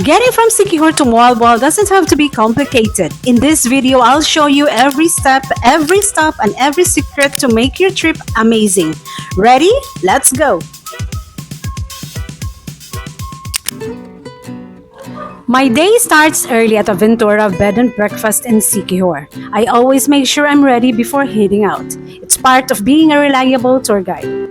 Getting from Siquijor to Moalboal doesn't have to be complicated. In this video, I'll show you every step, every stop, and every secret to make your trip amazing. Ready? Let's go! My day starts early at Aventura Bed and Breakfast in Siquijor. I always make sure I'm ready before heading out. It's part of being a reliable tour guide.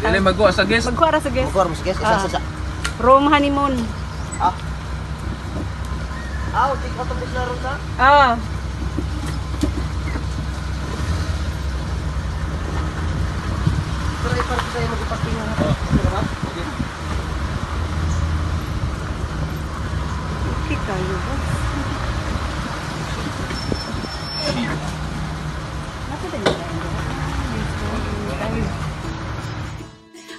Ini magkuha sa guest. Magkuha sa guest. Magkuha mo sa guest. Isa. Room honeymoon. Di ka tapos na ron ta? Pero iparang sa'yo mag-iparking na. Okay kayo ba?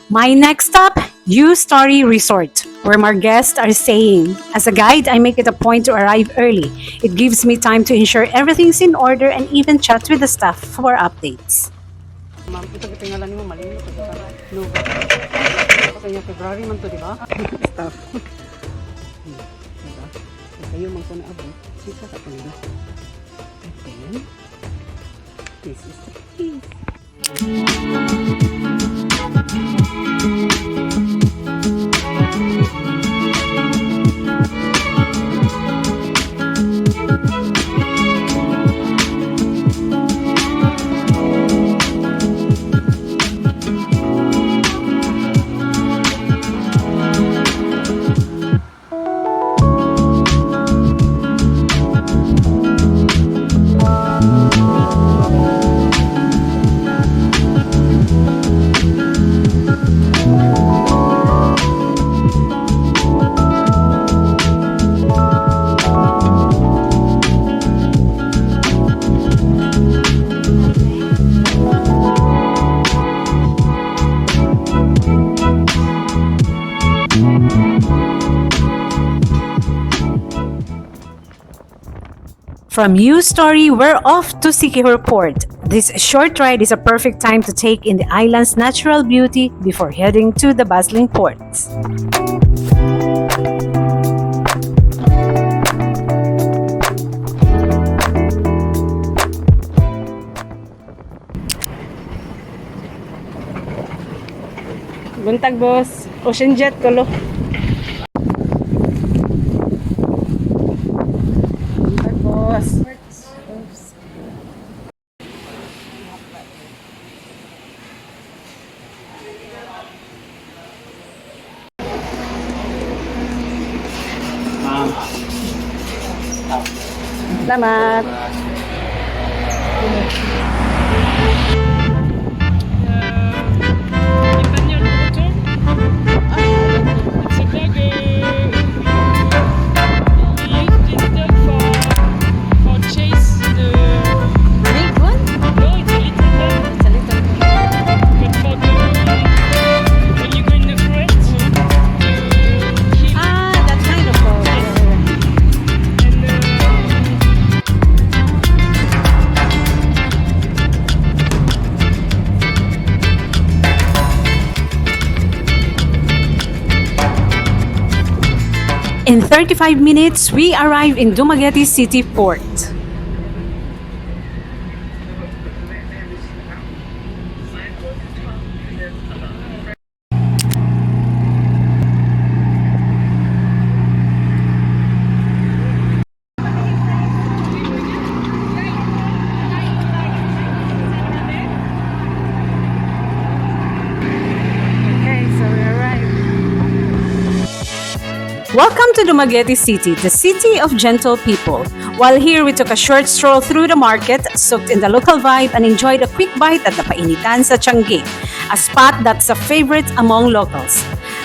My next stop, U.Story Resort, where my guests are staying. As a guide, I make it a point to arrive early. It gives me time to ensure everything's in order and even chat with the staff for updates. Ma'am, ito kitingalan mo malinis ito para lugar. Kasi niya February man to, di ba? Staff. Diba? Kayo man ko na abot. Sika sa kanila. Okay. This is the place. From U.Story, we're off to Siquijor Port. This short ride is a perfect time to take in the island's natural beauty before heading to the bustling ports. Buntag boss. OceanJet kolo. Buntag boss. Selamat. In 35 minutes, we arrive in Dumaguete City Port. Welcome to Dumaguete City, the city of gentle people. While here, we took a short stroll through the market, soaked in the local vibe, and enjoyed a quick bite at the Painitan sa Tiangge, a spot that's a favorite among locals.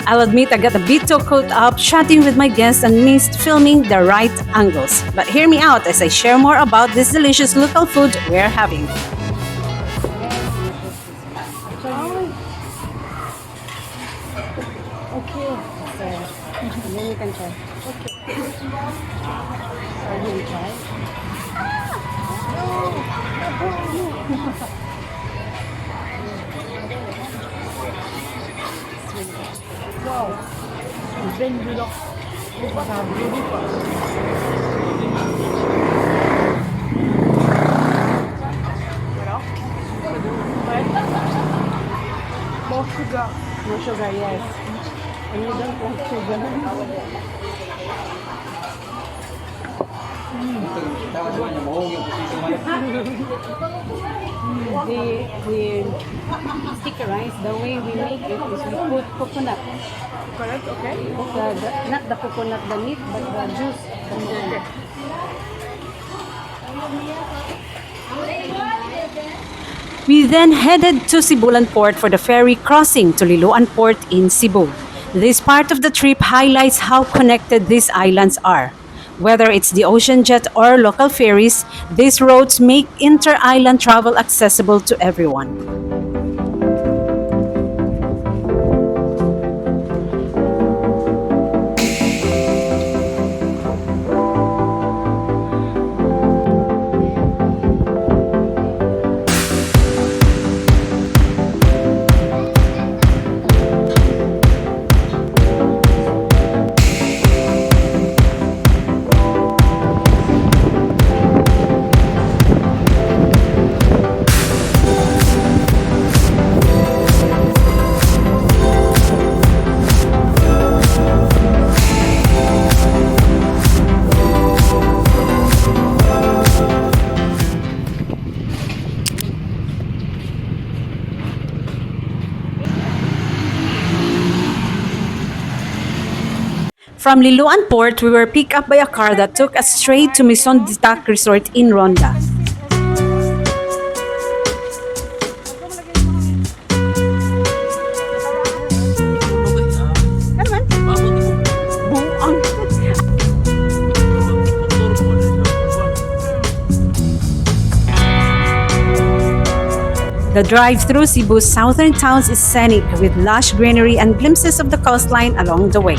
I'll admit I got a bit too caught up chatting with my guests and missed filming the right angles. But hear me out as I share more about this delicious local food we're having. Okay. And then you can try. Okay. So you try. Wow. Then you look. More sugar. More sugar, yes. And you don't want sugar. The sticky rice, the way we make it is we put coconut. Correct, okay. Not the coconut, the meat, but the juice. Okay. We then headed to Sibulan Port for the ferry crossing to Liloan Port in Cebu. This part of the trip highlights how connected these islands are. Whether it's the OceanJet or local ferries, these roads make inter-island travel accessible to everyone. From Liloan Port, we were picked up by a car that took us straight to Maison Ditac Resort in Ronda. The drive through Cebu's southern towns is scenic with lush greenery and glimpses of the coastline along the way.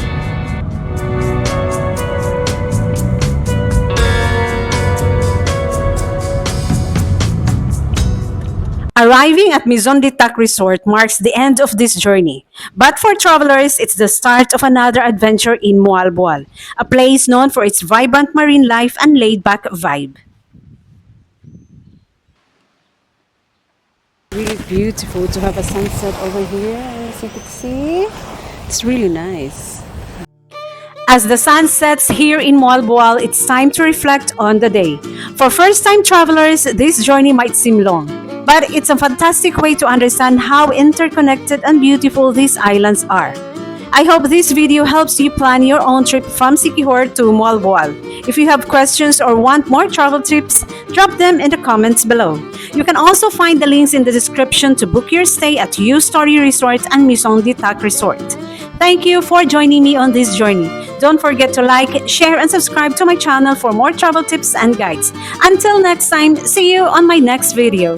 Arriving at Maison Ditac Resort marks the end of this journey. But for travelers, it's the start of another adventure in Moalboal, a place known for its vibrant marine life and laid-back vibe. Really beautiful to have a sunset over here, as you can see. It's really nice. As the sun sets here in Moalboal, it's time to reflect on the day. For first-time travelers, this journey might seem long, but it's a fantastic way to understand how interconnected and beautiful these islands are. I hope this video helps you plan your own trip from Siquijor to Moalboal. If you have questions or want more travel tips, drop them in the comments below. You can also find the links in the description to book your stay at U.Story Resort and Maison Ditac Resort. Thank you for joining me on this journey. Don't forget to like, share, and subscribe to my channel for more travel tips and guides. Until next time, see you on my next video.